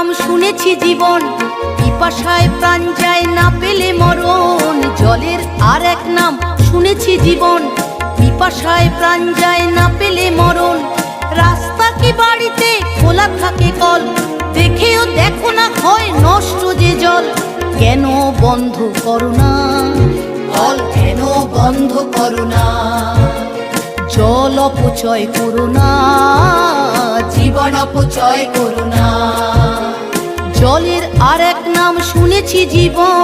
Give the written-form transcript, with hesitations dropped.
নাম শুনেছি জীবন, পিপাসায় প্রাণ যায় না পেলে মরণ। জলের আর এক নাম শুনেছি জীবন, পিপাসায় প্রাণ যায় না পেলে মরণ। রাস্তা কি বাড়িতে খোলা থাকে কল, দেখেও দেখো না হয় নষ্ট যে জল। কেন বন্ধ করো না কল, কেন বন্ধ করো না? জল অপচয় করো না, জীবন অপচয় করো না। জলের আর এক নাম শুনেছি জীবন।